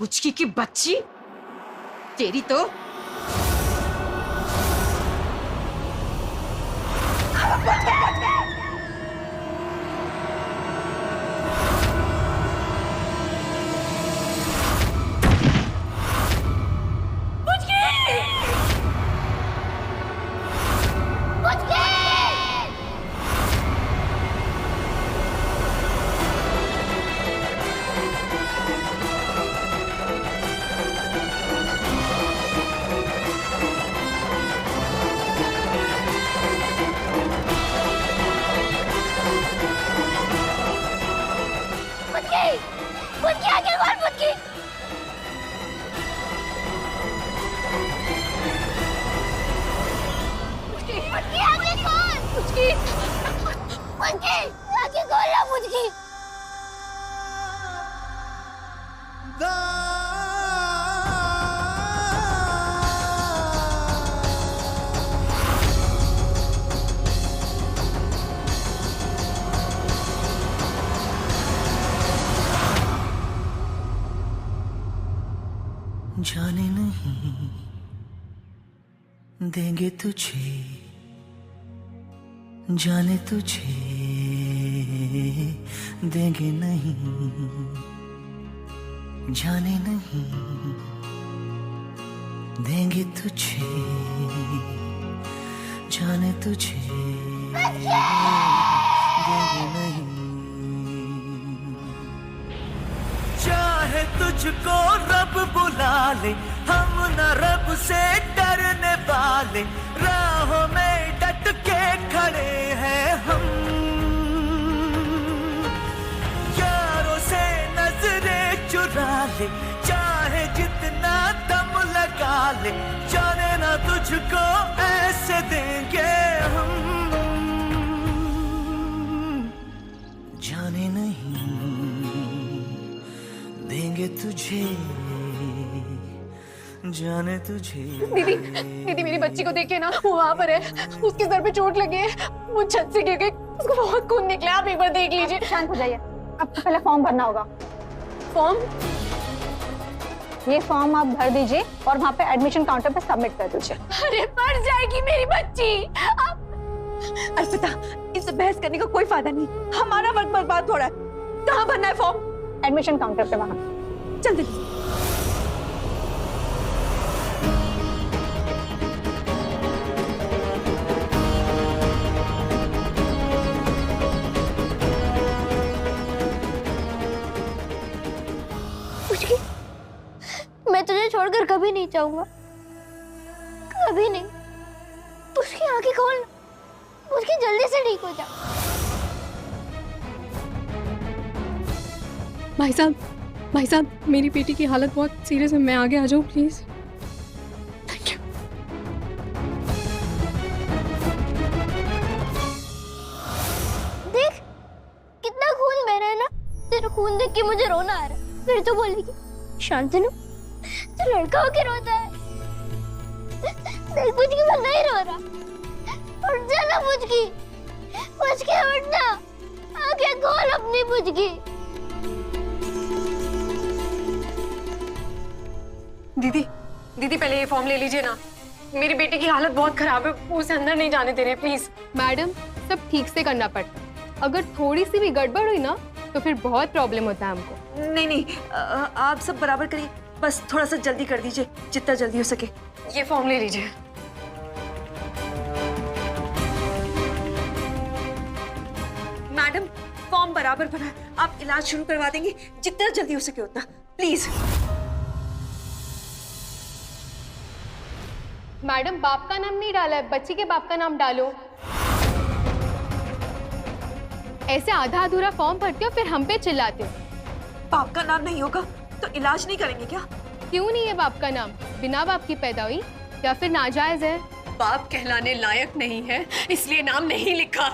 पुचकी की बच्ची, तेरी तो जाने नहीं देंगे तुझे, जाने तुझे देंगे नहीं, जाने नहीं देंगे तुझे, जाने तुझे देंगे नहीं। चाहे तुझको रब बुला ले, हम न रब से डरने वाले, राहों में डट के खड़े हैं हम। यारों से नजरें चुरा ले, चाहे जितना दम लगा ले, जाने ना तुझको ऐसे देंगे हम, जाने नहीं देंगे तुझे, जाने तुझे। दीदी, दीदी मेरी बच्ची को देखिए ना, वो वहाँ पर है, उसके सर पे चोट लगी है, वो छत से गिर गई, उसको बहुत खून निकला, आप एक बार देख लीजिए। शांत हो जाइए, आपको पहले फॉर्म भरना होगा। फॉर्म? ये फॉर्म आप भर दीजिए और वहाँ पे एडमिशन काउंटर पे सबमिट कर दीजिए। अरे मर जाएगी मेरी बच्ची। अर्पिता, इससे बहस करने का कोई फायदा नहीं, हमारा वक्त बर्बाद हो रहा है। कहाँ भरना है फॉर्म? एडमिशन काउंटर पे वहाँ। चल दीदी। मैं तुझे छोड़कर कभी नहीं जाऊंगा, कभी नहीं। उसकी आंखें खोल, उसकी जल्दी से ठीक हो जा। भाई साहब, मेरी बेटी की हालत बहुत सीरियस है, मैं आगे आ जाऊं प्लीज? Thank you. देख कितना खून बह रहा है ना, तेरा खून देख के मुझे रोना आ रहा है। फिर तो बोलेगी शांतनु तो लड़का होके रोता है। देख मुझकी मैं नहीं रो रहा। उठ जा ना मुझकी, मुझकी उठना, आंखें खोल अपनी मुझकी। दीदी, दीदी पहले ये फॉर्म ले लीजिए ना, मेरी बेटी की हालत बहुत खराब है, उसे अंदर नहीं जाने दे रहे प्लीज। मैडम, सब ठीक से करना पड़ता है, अगर थोड़ी सी भी गड़बड़ हुई ना तो फिर बहुत प्रॉब्लम होता है हमको। नहीं, आप सब बराबर करिए, बस थोड़ा सा जल्दी कर दीजिए, जितना जल्दी हो सके। ये फॉर्म ले लीजिए। मैडम, फॉर्म बराबर भरा है, आप इलाज शुरू करवा देंगे, जितना जल्दी हो सके उतना, प्लीज। मैडम, बाप का नाम नहीं डाला है, बच्ची के बाप का नाम डालो। ऐसे आधा अधूरा फॉर्म भरते हो फिर हम पे चिल्लाते हो। बाप का नाम नहीं होगा तो इलाज नहीं करेंगे क्या? क्यों नहीं है बाप का नाम? बिना बाप की पैदा हुई या फिर नाजायज है? बाप कहलाने लायक नहीं है, इसलिए नाम नहीं लिखा।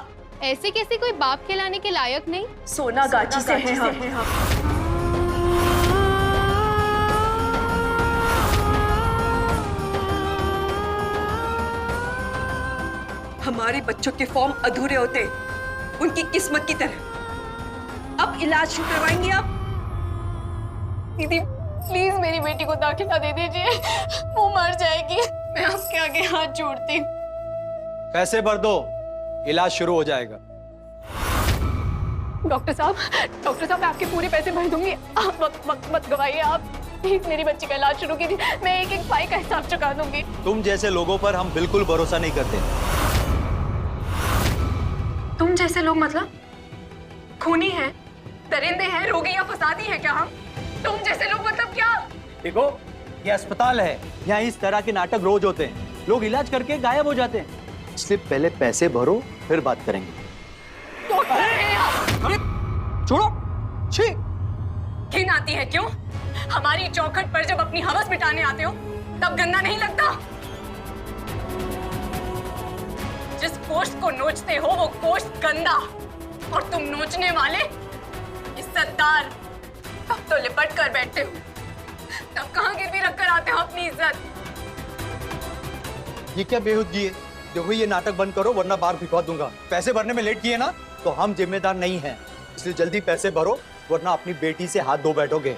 ऐसे कैसे कोई बाप कहलाने के लायक नहीं? सोना गाची से हैं हम। हमारे बच्चों के फॉर्म अधूरे होते, उनकी किस्मत की तरह। अब इलाज शुरू करवाएंगे आप? दीदी प्लीज मेरी बेटी को दाखिला दे दीजिए, वो मर जाएगी। मैं आपके आगे हाथ जोड़ती हूँ। पैसे भर दो, इलाज शुरू हो जाएगा। डॉक्टर साहब मैं आपके पूरे पैसे भर दूंगी। आप वक्त मत गवाइए, आप प्लीज मेरी बच्ची का इलाज शुरू कीजिए। मैं एक एक पाई का हिसाब चुका दूंगी। तुम जैसे लोगों पर हम बिल्कुल भरोसा नहीं करते। तुम जैसे लोग मतलब खूनी हैं, दरिंदे हैं, रोगी या फसादी हैं क्या हम? तुम जैसे लोग मतलब क्या? देखो, ये अस्पताल है, यहाँ इस तरह के नाटक रोज होते हैं। लोग इलाज करके गायब हो जाते हैं, इसलिए पहले पैसे भरो फिर बात करेंगे। छोड़ो, छी। घिन आती है क्यों? हमारी चौखट पर जब अपनी हवस मिटाने आते हो तब गंदा नहीं लगता? जिस पोस्ट को नोचते हो वो पोस्ट गंदा, और तुम नोचने वाले इज्जतदार। तब तो लिपट कर बैठते हो, तब कहाँ गिरवी रख कर आते हो अपनी इज्जत? ये क्या बेहुदगी है? देखो, ये नाटक बंद करो वरना बाहर भिजवा दूंगा। पैसे भरने में लेट किए ना तो हम जिम्मेदार नहीं हैं, इसलिए जल्दी पैसे भरो वरना अपनी बेटी से हाथ धो बैठोगे।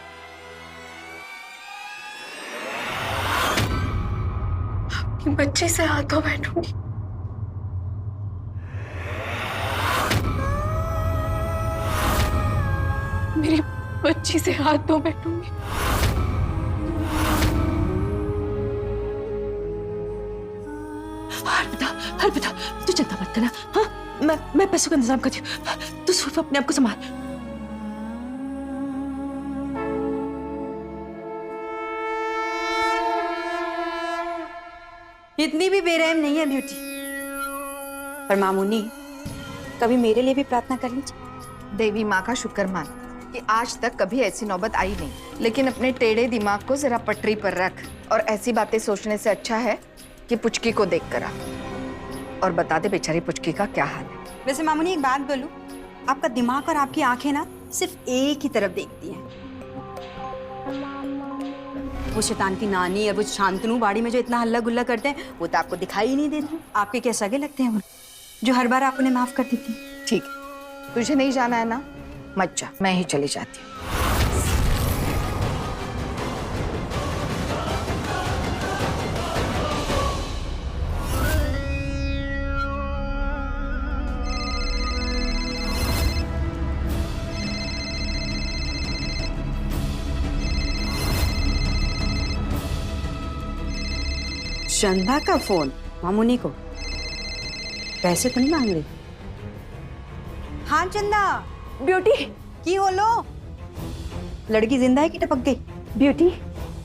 अपनी बच्ची से हाथ धो बैठूंगी? मेरी बच्ची से हाथ धो बैठूंगी? अर्पिता, तू चिंता मत करना। हाँ, मैं पैसों का इंतजाम करती हूँ, तू सिर्फ अपने आप को संभाल। इतनी भी बेरहम नहीं है ब्यूटी, पर मामूनी कभी मेरे लिए भी प्रार्थना कर लीजिए। देवी माँ का शुक्र मान कि आज तक कभी ऐसी नौबत आई नहीं, लेकिन अपने टेढ़े दिमाग को जरा पटरी पर रख और ऐसी बातें सोचने से अच्छा है कि पुचकी को देख कर आ और बता दे बेचारी पुचकी का क्या हाल है। वैसे मामूनी एक बात बोलूं, आपका दिमाग और आपकी आंखें ना सिर्फ एक ही तरफ देखती हैं। वो शैतान की नानी और वो शांतनु बाड़ी में जो इतना हल्ला गुल्ला करते हैं वो तो आपको दिखाई ही नहीं देते। आपके क्या सगे लगते हैं वो, जो हर बार आप उन्हें माफ कर देती हैं? ठीक है, तुझे नहीं जाना है ना, मत जा, मैं ही चली जाती हूँ। चंदा का फोन मामूनी को, पैसे तो नहीं मांग रही? हाँ चंदा, ब्यूटी, की हो लो, लड़की जिंदा है कि टपक गई? ब्यूटी,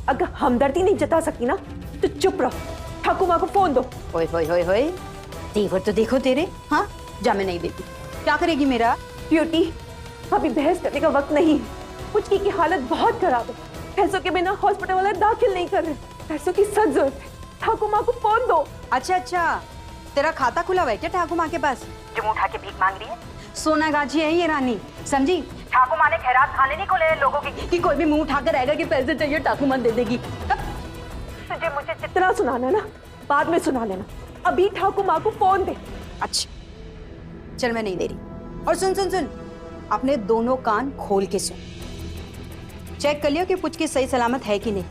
अगर हमदर्दी नहीं जता सकती ना तो चुप रहो। ठाकुर माँ को फोन दो। होए होए होए होए, तेवर तो देखो तेरे। हाँ, जा, मैं नहीं देती। क्या करेगी मेरा? ब्यूटी, अभी बहस करने का वक्त नहीं है। पुचकी की हालत बहुत खराब है, पैसों के बिना हॉस्पिटल वाले दाखिल नहीं कर रहे। पैसों की सख्त जरूरत है, ठाकुर माँ को फोन दो। अच्छा अच्छा, तेरा खाता खुला हुआ है क्या ठाकुर माँ के पास, जो मुंह उठा के भीख मांग रही है? सोना गाछी है ये रानी, समझी? ठाकुर माँ ने खैरात खाने नहीं खोले लोगों की कि कोई भी मुंह उठाकर आएगा कि पैसे चाहिए ठाकुर माँ दे देगी। तुझे मुझे जितना सुनाना है ना बाद में सुना लेना, अभी ठाकुर माँ को फोन दे। अच्छा चल, मैं नहीं दे रही। और सुन सुन सुन, अपने दोनों कान खोल के सुन, चेक कर लियो कि पुचकी सही सलामत है कि नहीं,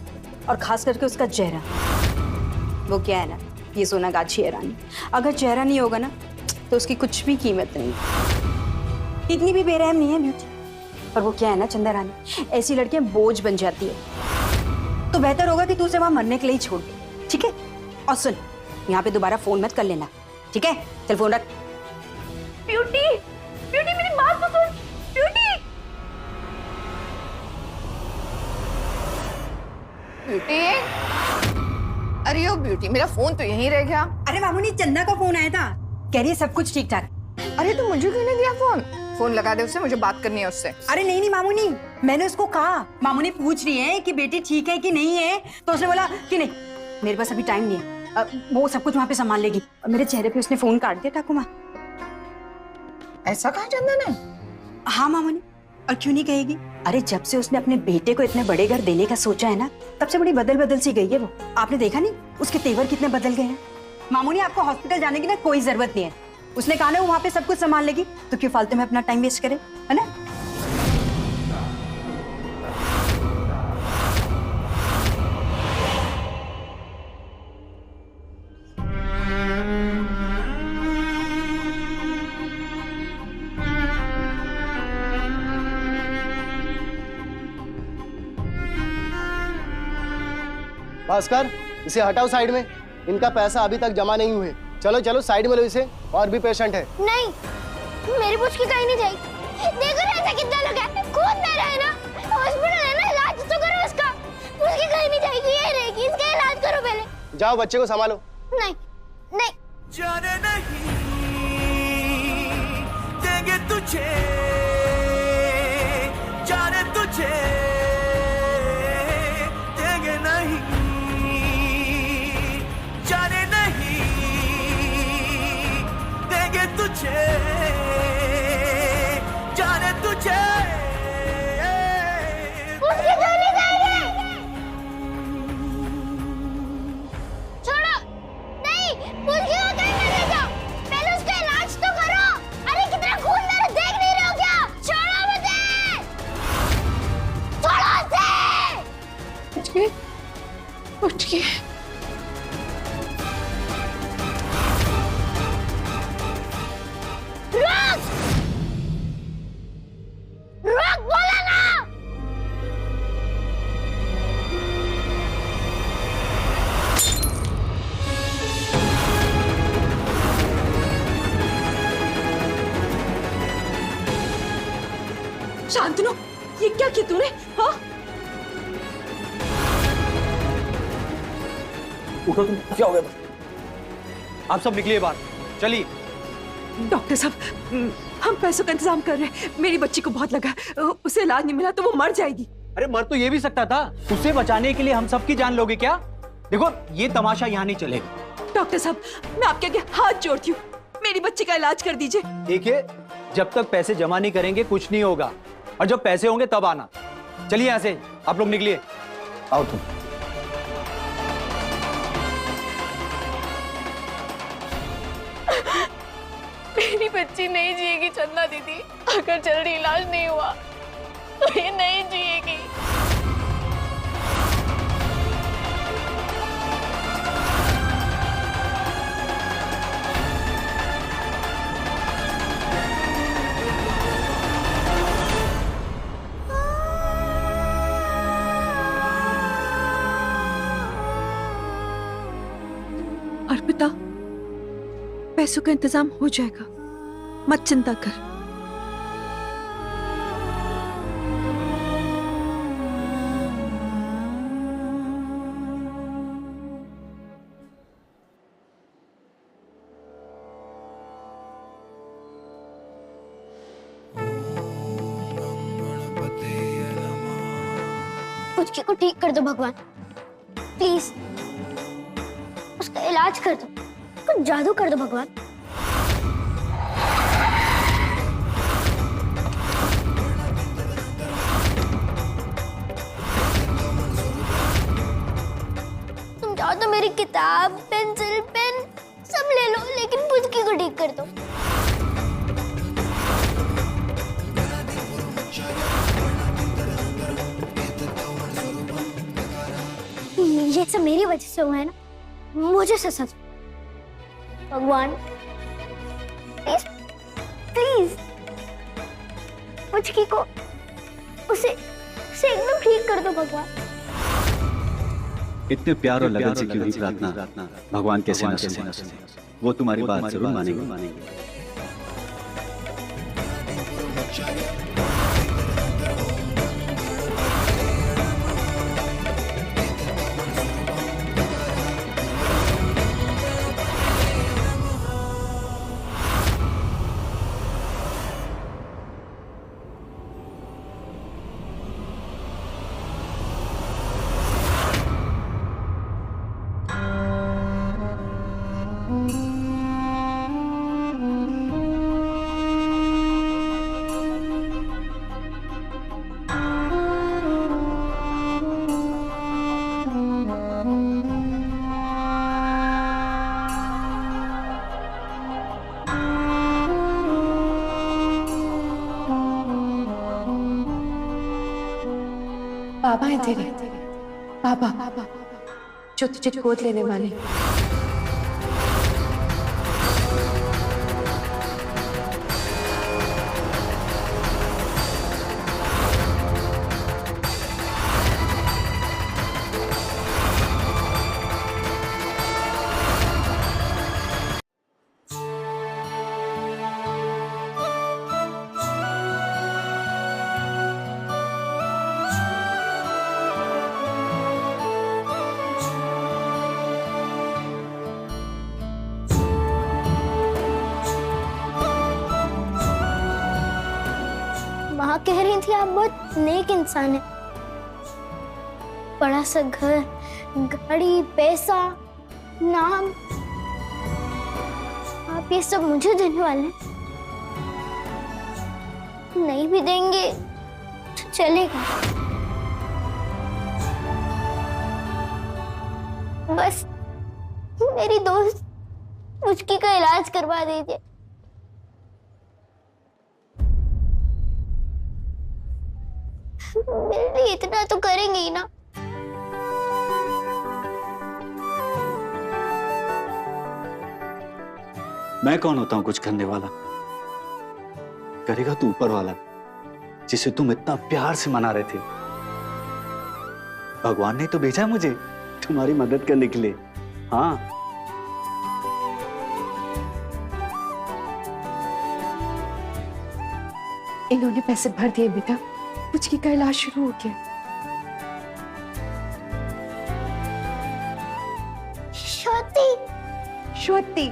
और खास करके उसका चेहरा। वो क्या है ना, ये सोना गाछी है रानी, अगर चेहरा नहीं होगा ना तो उसकी कुछ भी कीमत नहीं। इतनी भी बेरहम नहीं है ब्यूटी, पर वो क्या है ना चंदा रानी, ऐसी लड़कियां बोझ बन जाती है, तो बेहतर होगा कि तू उसे वहां मरने के लिए ही छोड़ दे, ठीक है? और सुन, यहाँ पे दोबारा फोन मत कर लेना, ठीक है? चल फोन रख। ब्यूटी, ब्यूटी मेरी बात तो सुन। ब्यूटी, ब्यूटी, अरे ओ ब्यूटी, मेरा फोन तो यहीं रह गया। अरे मामूनी, चंदा का फोन आया था, कह रही है सब कुछ ठीक ठाक। अरे तो मुझे क्यों नहीं दिया फोन? फोन लगा दे उससे, मुझे बात करनी है उससे। अरे नहीं नहीं मामूनी, मैंने उसको कहा, मामूनी पूछ रही है कि बेटी ठीक है कि नहीं है, तो उसने बोला कि नहीं, मेरे पास अभी टाइम नहीं है, वो सब कुछ वहाँ पे संभाल लेगी। और मेरे चेहरे पे उसने फोन काट दिया ठाकुर माँ। ऐसा कहा चंदा ने? हाँ मामूनी, और क्यों नहीं कहेगी? अरे जब से उसने अपने बेटे को इतने बड़े घर देने का सोचा है ना, तब से बड़ी बदल सी गई है वो। आपने देखा नहीं उसके तेवर कितने बदल गए हैं? मामूनी, आपको हॉस्पिटल जाने की ना कोई जरूरत नहीं है, उसने कहा ना वो वहाँ पे सब कुछ संभाल लेगी, तो क्यों फालतू में अपना टाइम वेस्ट करे, है ना? भास्कर, इसे हटाओ साइड में। इनका पैसा अभी तक जमा नहीं हुए। चलो चलो साइड में लो इसे, और भी पेशेंट है। नहीं, मेरी पुच की कहीं नहीं जाएगी। देखो ना ऐसा कितना लोग है, खून बह रहा है ना, हॉस्पिटल है ना, इलाज तो करो इसका। पुच की कहीं नहीं जाएगी, ये रहेगी, इसका इलाज करो पहले। जाओ बच्चे को संभालो। नहीं नहीं, जाने नहीं देंगे तुझे, जाने तुझे देंगे नहीं, जाने नहीं देंगे तुझे, जाने तुझे उसके घर नहीं जाएंगे। छोड़ो, नहीं, मुझे वो कहीं मत ले जाओ। पहले उसका इलाज तो करो। अरे कितना खून मेरा, देख नहीं रहे हो क्या? छोड़ो मुझे, छोड़ो उसे। उठ के रुक, रुक, बोला ना। शांतनु, ये क्या किया तूने? हाँ? उठो तुम, क्या हो गया? आप सब निकलिए बाहर, चलिए। डॉक्टर साहब, हम पैसों का इंतजाम कर रहे हैं। मेरी बच्ची को बहुत लगा, उसे इलाज नहीं मिला तो वो मर जाएगी। अरे मर तो ये भी सकता था। उसे बचाने के लिए हम सबकी जान लोगे क्या? देखो ये तमाशा यहाँ नहीं चलेगा। डॉक्टर साहब, मैं आपके आगे हाथ जोड़ती हूँ, मेरी बच्ची का इलाज कर दीजिए। देखिए, जब तक पैसे जमा नहीं करेंगे कुछ नहीं होगा, और जब पैसे होंगे तब आना। चलिए यहाँ से, आप लोग निकलिए। आओ तुम। मेरी बच्ची नहीं जिएगी चंदा दीदी, अगर जल्दी इलाज नहीं हुआ तो ये नहीं जिएगी। अर्पिता, पैसों का इंतजाम हो जाएगा, मत चिंता कर। पुचकी को ठीक कर दो भगवान, प्लीज। उसका इलाज कर दो, कुछ जादू कर दो भगवान। तुम चाहो तो मेरी किताब, पेंसिल, पेन सब ले लो, लेकिन पुचकी को ठीक कर दो। ये सब मेरी वजह से हुआ है ना, मुझे सजा दो भगवान, प्लीज प्लीज। पुचकी को उसे एकदम ठीक कर दो भगवान। इतने प्यार और लगन से क्यों प्रार्थना भगवान कैसे न सुने? वो तुम्हारी बात जरूर मानेंगे। बाबा है तेरे, बाबा जो तुझे गोद लेने वाले। कह रही थी आप बहुत नेक इंसान है। बड़ा सा घर, गाड़ी, पैसा, नाम, आप ये सब मुझे देने वाले हैं? नहीं भी देंगे तो चलेगा, बस मेरी दोस्त मुझकी का इलाज करवा दीजिए। मेरे लिए इतना तो करेंगे ही ना। मैं कौन होता हूं कुछ करने वाला? करेगा तू ऊपर वाला, जिसे तुम इतना प्यार से मना रहे थे। भगवान ने तो भेजा मुझे तुम्हारी मदद करने के लिए। हाँ, इन्होंने पैसे भर दिए बेटा, पुचकी का इलाज शुरू हो गया। श्रुति, श्रुति,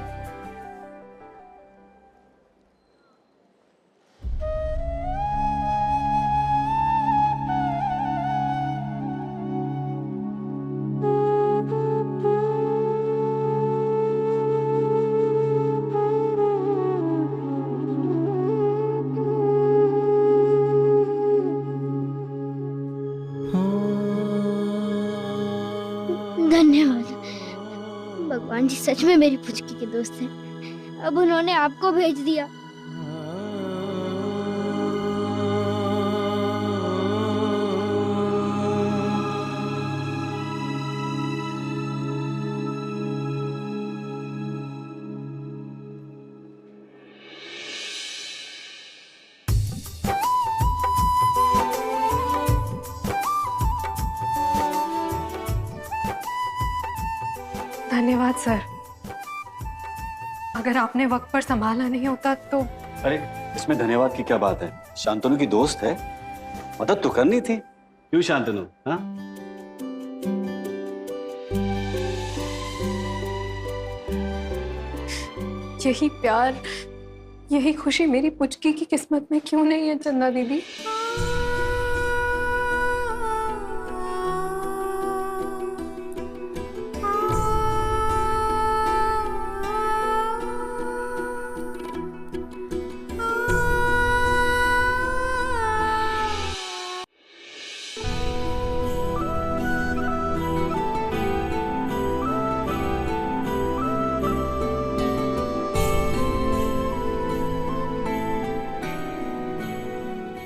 धन्यवाद। भगवान जी सच में मेरी पुचकी के दोस्त हैं। अब उन्होंने आपको भेज दिया। धन्यवाद सर। अगर आपने वक्त पर संभाला नहीं होता तो। अरे इसमें धन्यवाद की क्या बात है? शांतनु की दोस्त है, मदद तो करनी थी। क्यों शांतनु? हाँ, यही प्यार, यही खुशी मेरी पुचकी की किस्मत में क्यों नहीं है चंदा दीदी?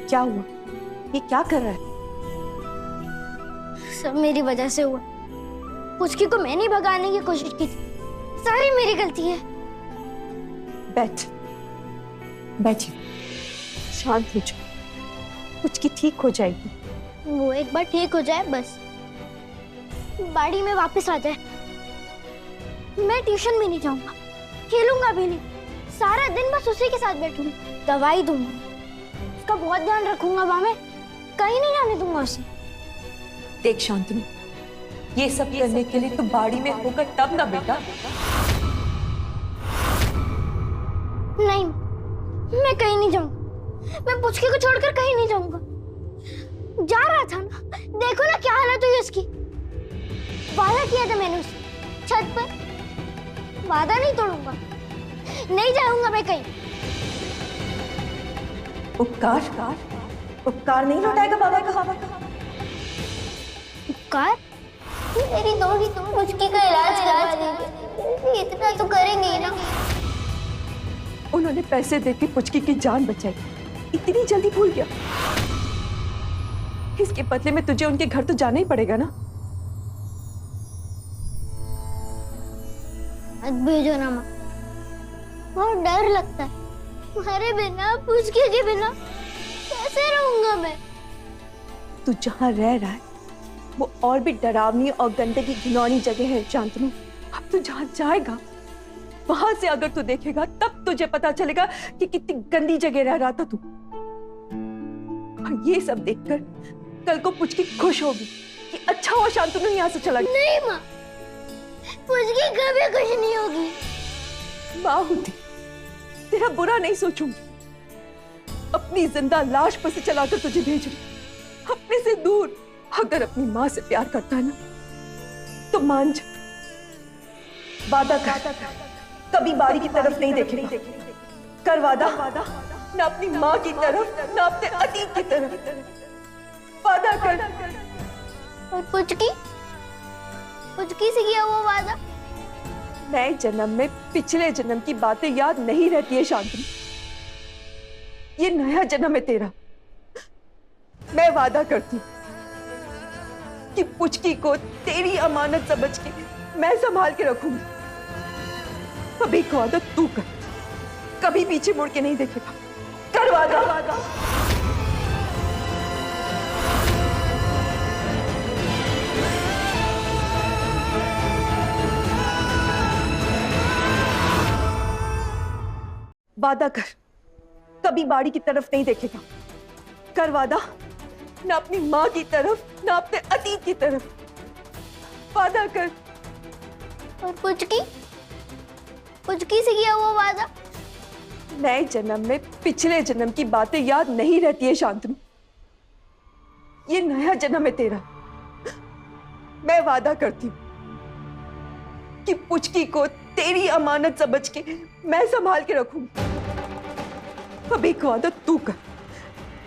क्या हुआ? ये क्या कर रहा है? सब मेरी वजह से हुआ। पुचकी को मैंने भगाने की कोशिश की थी, सारी मेरी गलती है। बैठ, बैठिए, शांत हो जाओ, पुचकी ठीक हो जाएगी। वो एक बार ठीक हो जाए बस, बाड़ी में वापस आ जाए। मैं ट्यूशन भी नहीं जाऊंगा, खेलूंगा भी नहीं, सारा दिन बस उसी के साथ बैठूंगी, दवाई दूंगा, उसका बहुत ध्यान रखूंगा। मैं कहीं नहीं जाने दूंगा उसे। देख शांतनु, ये सब करने के लिए तो बाड़ी में होगा तब ना बेटा। नहीं, मैं कहीं नहीं जाऊंगा, मैं पुचकी को छोड़कर कहीं नहीं जाऊंगा। जा रहा था ना, देखो ना क्या हालत हुई उसकी। वादा किया था मैंने उसे छत पर, वादा नहीं तोड़ूंगा, नहीं जाऊंगा मैं कहीं। उपकार, उपकार नहीं लौटाएगा बाबा का? उपकार? मेरी दोगी तुम पुचकी का इलाज करेंगे, इतना तो करेंगे ही ना। उन्होंने पैसे देके पुचकी की जान बचाई, इतनी जल्दी भूल गया? इसके बदले में तुझे उनके घर तो जाना ही पड़ेगा ना। मत भेजो ना माँ, बहुत डर लगता है। तुम्हारे बिना, पुचकी के बिना कैसे रहूंगा मैं? तू जहाँ रह रहा है वो और भी डरावनी और गंदगी घिनौनी जगह है शांतनु। अब तू जहाँ जाएगा वहां से अगर तू देखेगा तब तुझे पता चलेगा कि कितनी गंदी जगह रह रहा था तू। और ये सब देखकर कल को पुचकी खुश होगी कि अच्छा हुआ शांतनु यहाँ से चला गया। नहीं माँ, पुचकी कभी खुश नहीं होगी। माँ होती तेरा बुरा नहीं सोचूंगी, अपनी जिंदा लाश पर से चलाकर तुझे भेज रही, अपने से दूर। अगर अपनी माँ से प्यार करता है ना तो मान जा, वादा कर, कभी बारी की तरफ नहीं देखेगा। कर वादा, न अपनी माँ की तरफ न अपने अतीत की तरफ। वादा कर। और पुचकी से किया वो वादा? नए जन्म में पिछले जन्म की बातें याद नहीं रहती है शांतनु। ये नया जन्म है तेरा। मैं वादा करती हूँ कि पुचकी को तेरी अमानत समझ के मैं संभाल के रखूंगी। अब एक वादा तू कर, कभी पीछे मुड़ के नहीं देखेगा। कर वादा। वादा कर, कभी बाड़ी की तरफ नहीं देखेगा। कर वादा, न अपनी माँ की तरफ न अपने अतीत की तरफ। वादा कर। और पुचकी से किया वो वादा? नए जन्म में पिछले जन्म की बातें याद नहीं रहती है शांतनु। ये नया जन्म है तेरा। मैं वादा करती हूँ कि पुचकी को तेरी अमानत समझ के मैं संभाल के रखूंगी। अब एक वादा तू कर,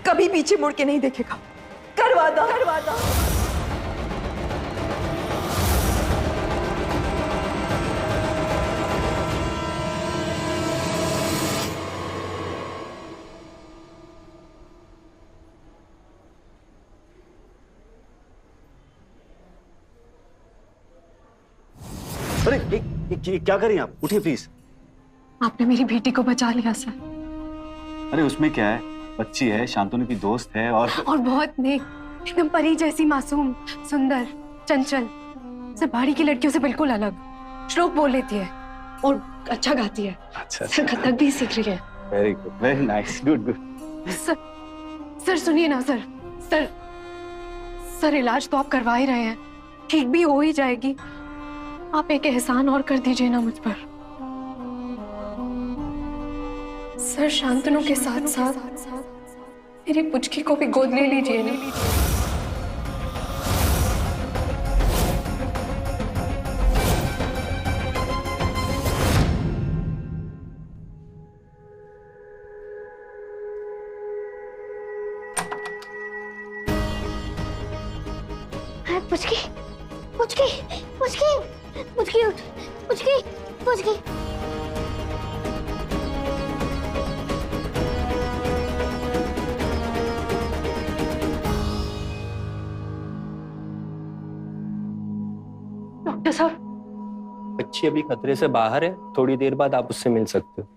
कभी पीछे मुड़ के नहीं देखेगा। कर वादा। अरे ये क्या करें आप? उठिए प्लीज। आपने मेरी बेटी को बचा लिया सर। अरे उसमें क्या है, बच्ची है, शांतनु की दोस्त है और बहुत नेक, एकदम परी जैसी मासूम, सुंदर, चंचल, सब बाड़ी की लड़कियों से बिल्कुल अलग। श्लोक बोल लेती है और अच्छा गाती है। अच्छा। कथक भी सीख रही है। Very good, very nice, good. Sir सुनिए ना सर इलाज तो आप करवा ही रहे हैं, ठीक भी हो ही जाएगी। आप एक एहसान और कर दीजिए ना मुझ पर। सर शांतनु के साथ साथ मेरी पुचकी को भी गोद ले लीजिए ना। पुचकी उठ, पुचकी। डॉक्टर साहब, बच्ची अभी खतरे से बाहर है, थोड़ी देर बाद आप उससे मिल सकते हो।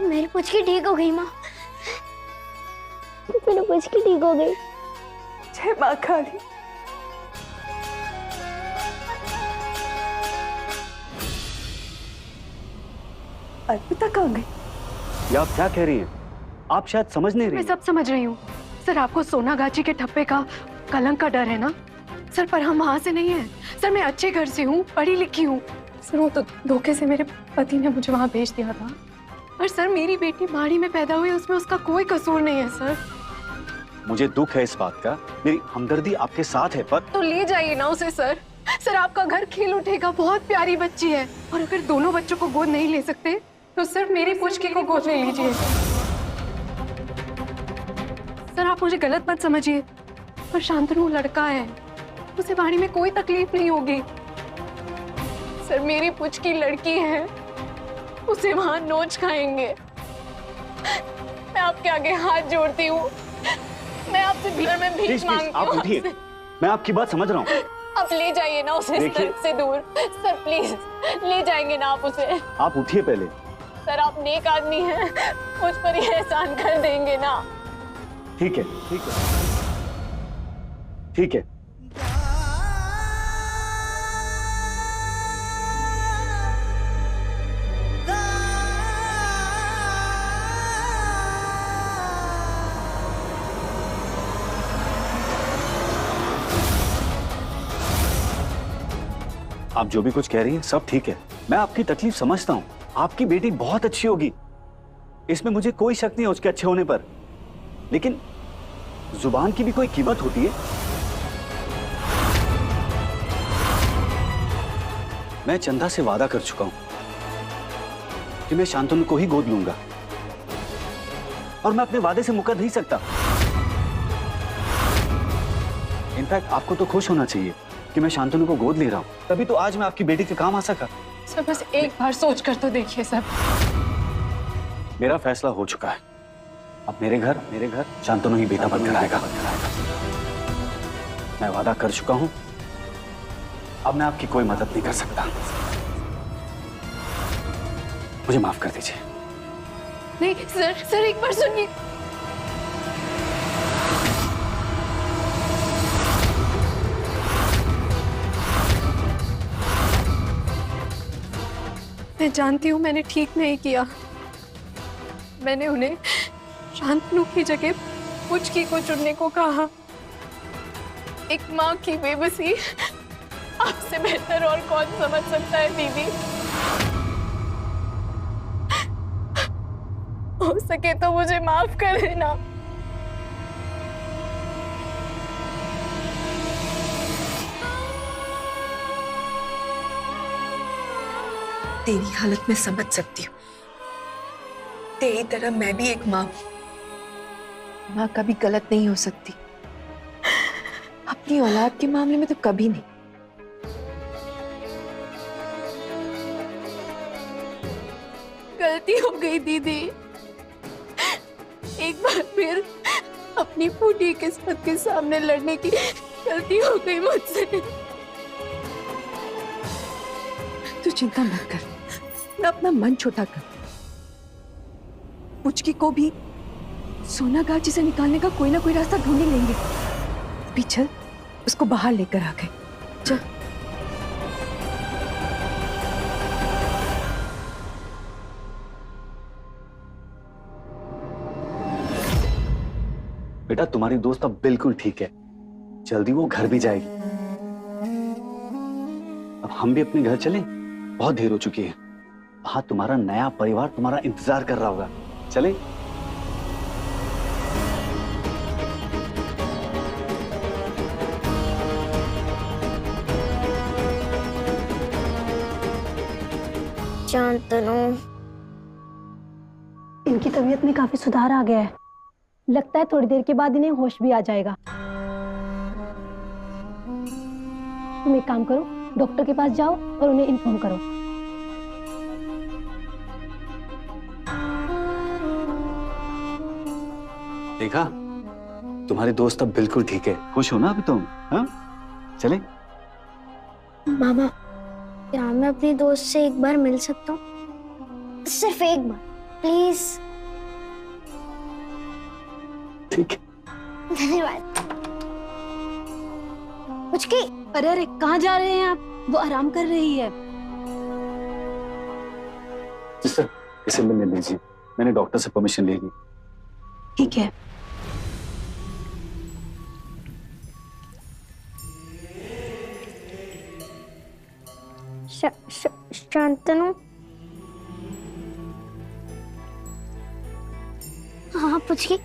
मेरी पुचकी ठीक हो गई माँ, मेरी पुचकी ठीक हो गई। जय माँ काली। अर्पिता कहाँ गई? ये आप क्या कह रही हैं? आप शायद समझ नहीं रही। मैं सब समझ रही हूँ सर। आपको सोनागाची के ठप्पे का, कलंक का डर है ना सर, पर हम वहां से नहीं है सर। मैं अच्छे घर से हूँ, पढ़ी लिखी हूँ सर। वो तो धोखे से मेरे पति ने मुझे वहां भेज दिया था। और सर मेरी बेटी बाड़ी में पैदा हुई, उसमें उसका कोई कसूर नहीं है सर। मुझे दुख है इस बात का, मेरी हमदर्दी आपके साथ है, पर तो ले जाइए ना उसे सर। सर आपका घर खिल उठेगा, बहुत प्यारी बच्ची है। और अगर दोनों बच्चों को गोद नहीं ले सकते तो सिर्फ मेरी पुचकी को गोद ले लीजिए। सर आप मुझे गलत मत समझिए, पर शांतनु लड़का है, उसे बाड़ी में कोई तकलीफ नहीं होगी। सर मेरी पुचकी लड़की है, उसे वहां नोच खाएंगे। मैं आपके आगे हाथ जोड़ती हूँ, मैं आपसे घर में भीख मांगती आप हूँ। उठिए, मैं आपकी बात समझ रहा हूँ। आप ले जाइए ना उसे इस दर्द से दूर। सर प्लीज ले जाएंगे ना आप उसे। आप उठिए पहले। सर आप नेक आदमी हैं, मुझ पर ये एहसान कर देंगे ना। ठीक है, ठीक है, ठीक है। आप जो भी कुछ कह रही हैं सब ठीक है, मैं आपकी तकलीफ समझता हूँ। आपकी बेटी बहुत अच्छी होगी, इसमें मुझे कोई शक नहीं है उसके अच्छे होने पर, लेकिन जुबान की भी कोई कीमत होती है। मैं चंदा से वादा कर चुका हूं कि मैं शांतनु को ही गोद लूंगा, और मैं अपने वादे से मुकर नहीं सकता। इनफैक्ट आपको तो खुश होना चाहिए कि मैं शांतनु को गोद ले रहा हूं, तभी तो आज मैं आपकी बेटी के काम आ सका। सर बस एक बार सोच कर तो देखिए सर। मेरा फैसला हो चुका है, अब मेरे घर शांतनु ही बेटा बनकर आएगा। मैं वादा कर चुका हूं, अब मैं आपकी कोई मदद नहीं कर सकता। मुझे माफ कर दीजिए। नहीं सर एक बार सुनिए। मैं जानती हूँ मैंने ठीक नहीं किया। मैंने उन्हें शांतनु की जगह पुचकी को चुनने को कहा। एक माँ की बेबसी आपसे बेहतर और कौन समझ सकता है दीदी। हो सके तो मुझे माफ कर देना। तेरी हालत में समझ सकती हूँ। तेरी तरह मैं भी एक माँ। माँ कभी गलत नहीं हो सकती, अपनी औलाद के मामले में तो कभी नहीं। गलती हो गई दीदी। एक बार फिर अपनी फूटी किस्मत के सामने लड़ने की गलती हो गई मुझसे। तू चिंता मत कर, मैं अपना मन छोटा कर। पुचकी को भी सोना गाची से निकालने का कोई ना कोई रास्ता ढूंढ ही लेंगे। अभी चल उसको बाहर लेकर आ गए। चल। बेटा तुम्हारी दोस्त अब बिल्कुल ठीक है, जल्दी वो घर भी जाएगी। अब हम भी अपने घर चलें, बहुत देर हो चुकी है। वहां तुम्हारा नया परिवार तुम्हारा इंतजार कर रहा होगा। चलें? शांतनु, इनकी तबीयत में काफी सुधार आ गया है। लगता है थोड़ी देर के बाद इन्हें होश भी आ जाएगा। तुम एक काम करो, डॉक्टर के पास जाओ और उन्हें इन्फॉर्म करो। देखा, तुम्हारी दोस्त अब बिल्कुल ठीक है। खुश हो ना अभी तुम? हाँ, चले? मामा, क्या मैं अपनी दोस्त से एक बार मिल सकता हूँ? सिर्फ एक बार, प्लीज। ठीक है। धन्यवाद। पुचकी। अरे अरे, कहाँ जा रहे हैं आप? वो आराम कर रही है। सिस्टर, इसे मिलने दीजिए, मैंने डॉक्टर से परमिशन ले ली। ठीक है। शांतनु। हाँ पुचकी,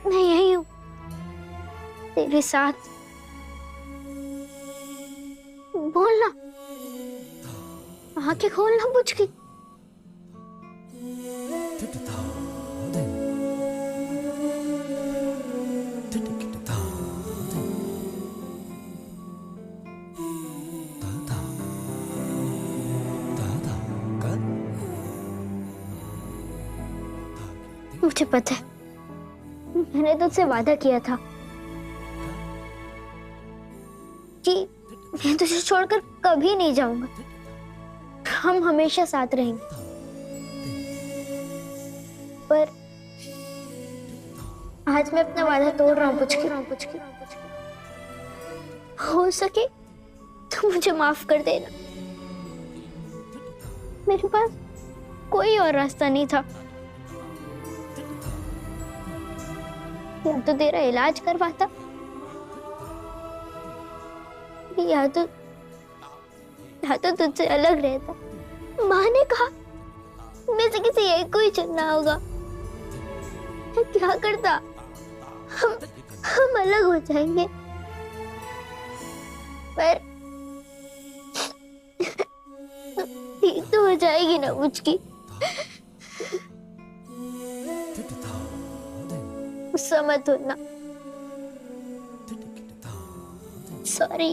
मैं यही हूँ तेरे साथ। बोलना, आंखें खोलना पुचकी। मुझे पता है, मैंने तुझसे वादा किया था कि मैं तुझे छोड़कर कभी नहीं जाऊंगा। हम हमेशा साथ रहेंगे। पर आज मैं अपना वादा तोड़ रहा हूँ पुचकी। हो सके तो मुझे माफ कर देना। मेरे पास कोई और रास्ता नहीं था। या तो तेरा इलाज करवाता, या तो तुझसे अलग रहता। माँ ने कहा में से किसी एक को ही चुनना होगा। मैं क्या करता? हम अलग हो जाएंगे, पर ठीक तो हो जाएगी ना मुझकी। गुस्सा मत होना। सॉरी।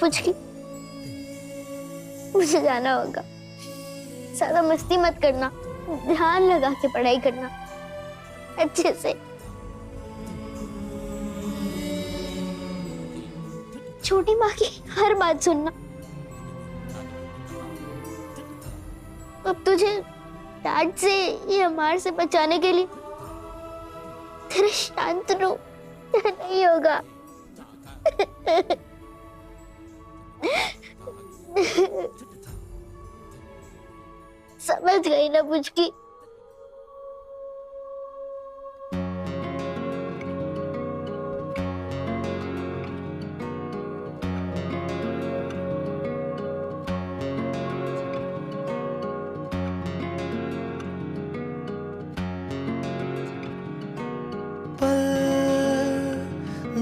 पुचकी, मुझे जाना होगा। ज्यादा मस्ती मत करना, ध्यान लगा के पढ़ाई करना अच्छे से। छोटी माँ की हर बात सुनना। अब तुझे डैड से या मार से बचाने के लिए तेरे शांतनु नहीं होगा। समझ गई ना पुचकी?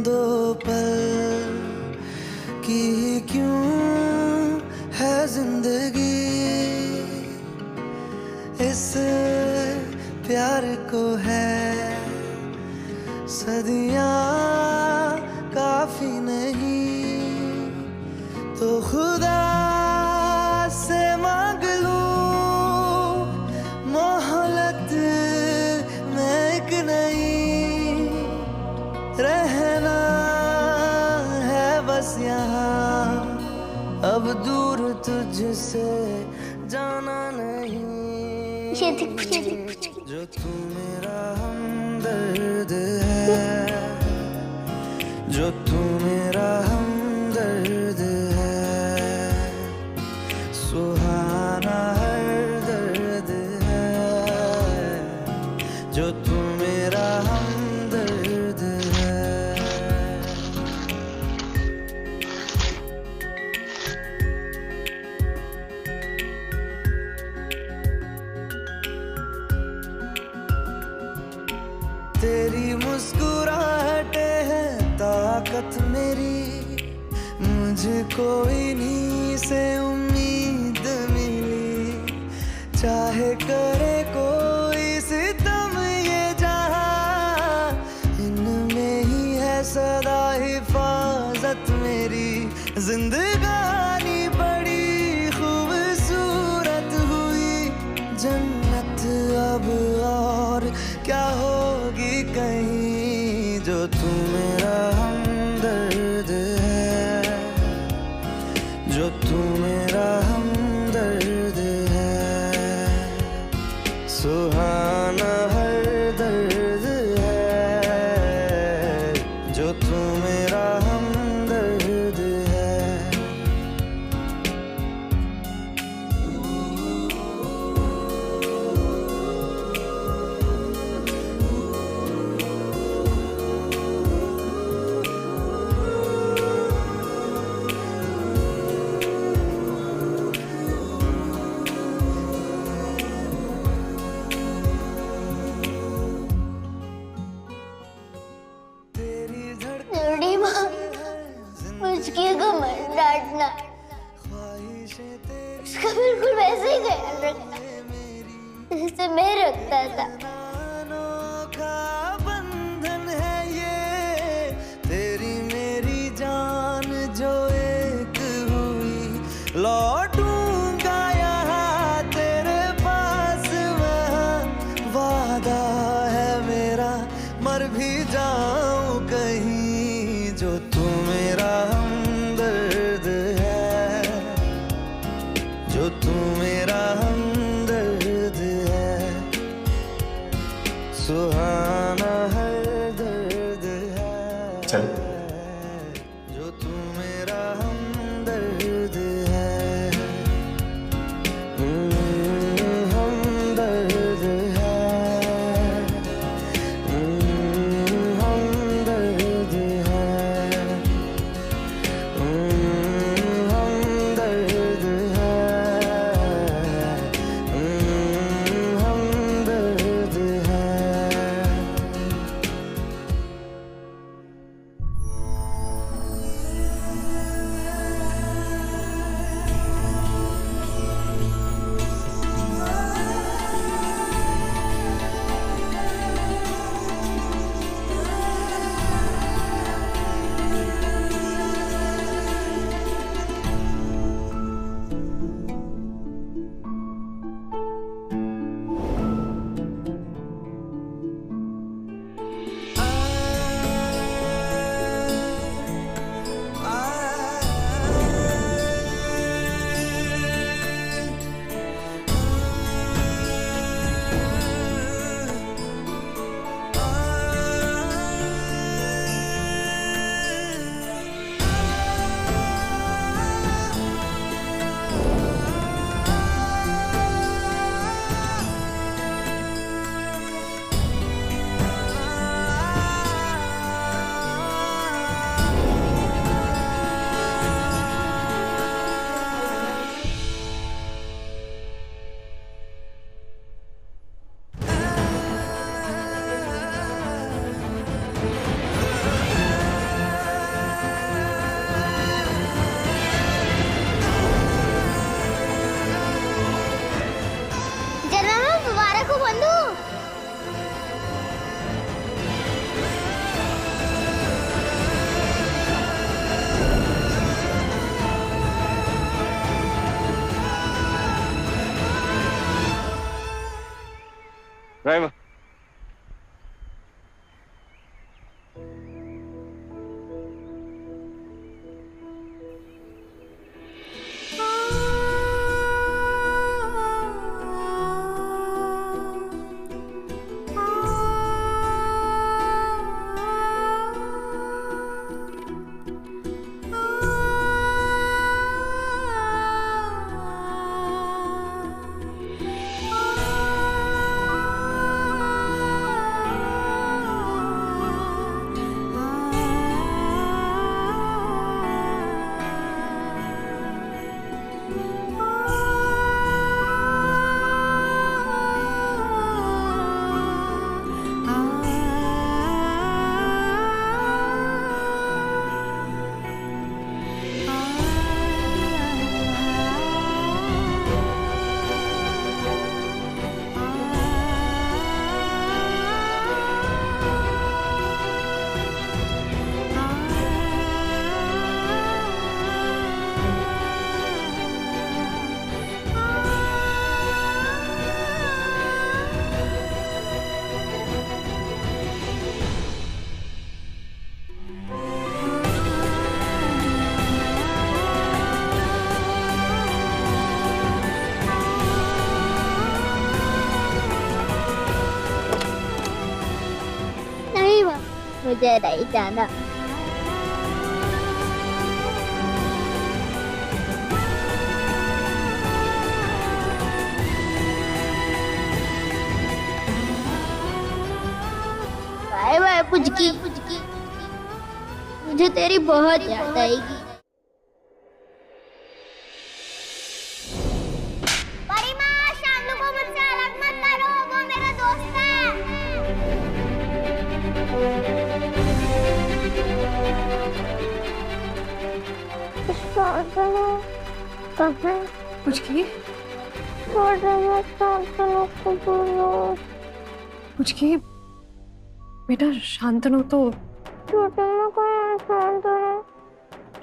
दो पल की क्यों है जिंदगी, इस प्यार को है सदियां काफी नहीं, तो खुदा से मांग लूं मोहलत में एक नहीं, रहना है बस यहाँ, अब दूर तुझसे जाना नहीं। जो तू मेरा हमदर्द है, जो तू मेरा हमदर्द है, सुहाना हर दर्द है, जो तू मेरा हमदर्द है। तेरी मुस्कुराहटें है ताकत मेरी, मुझको इन्हीं से उम्मीद मिली, चाहे करे कोई सितम ये जहां, इनमें ही है सदा हिफाजत मेरी। जिंदगानी बड़ी खूबसूरत हुई, जन्नत अब और क्या होगी कहीं, जो तू मेरा हमदर्द है, जो तू मेरा हमदर्द है, सुहाना हर दर्द है, जो तू मेरा हमदर्द है। छोटी माँ, मुझकी को मत डांटना, उसका बिल्कुल वैसे ही ख्याल रखना जैसे मैं रखता था। अनोखा बंधन है ये, तेरी मेरी जान जो एक हुई, लौटूंगा यहाँ तेरे पास वहाँ, वादा है मेरा मर भी जाऊं कहीं, जो तू मेरा हमदर्द है, जो तू मेरा हमदर्द है, सुहाना हर दर्द है, चल। जो तू मेरा हम ड्राइवर। नहीं माँ, मुझे नहीं जाना। बाय बाय पुचकी, मुझे तेरी बहुत याद आएगी। बड़ी माँ, शांतनु को मुझसे अलग मत करो, वो मेरा दोस्त है। पुचकी, पुचकी, बेटा शांतनु तो छोटी माँ को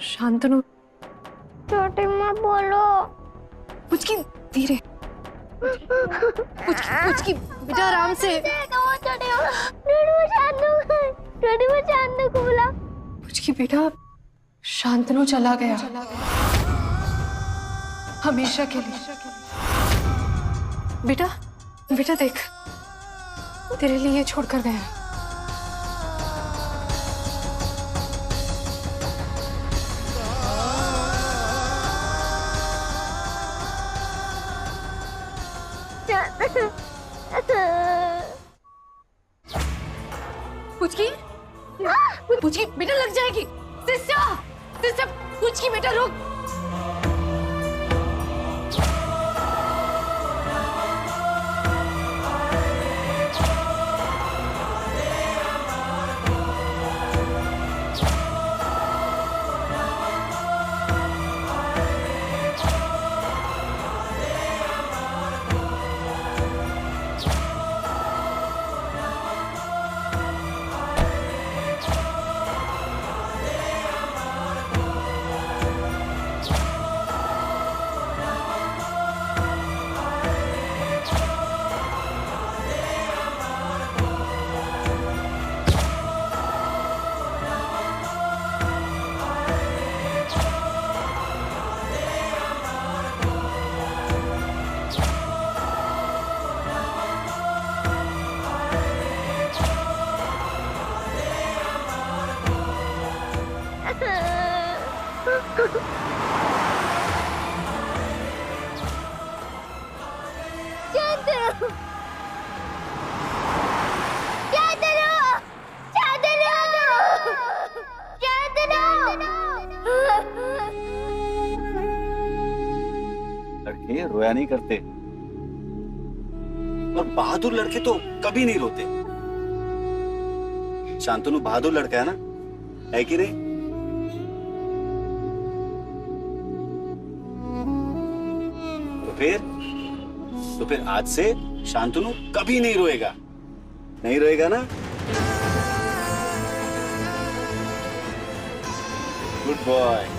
शांतनु। छोटी माँ बोलो। पुचकी धीरे। पुचकी बेटा आराम से। शांतनु को बुला। पुचकी बेटा शांतनु चला गया हमेशा के लिए। बेटा बेटा देख, तेरे लिए छोड़कर गया। पुचकी, पुचकी बेटा लग जाएगी। सिस्टर, सिस्टर, पुचकी बेटा रुक। लड़के रोया नहीं करते, और बहादुर लड़के तो कभी नहीं रोते। शांतनु बहादुर लड़का है ना, है कि नहीं? तो फिर आज से शांतनु कभी नहीं रोएगा, नहीं रोएगा ना? Good boy.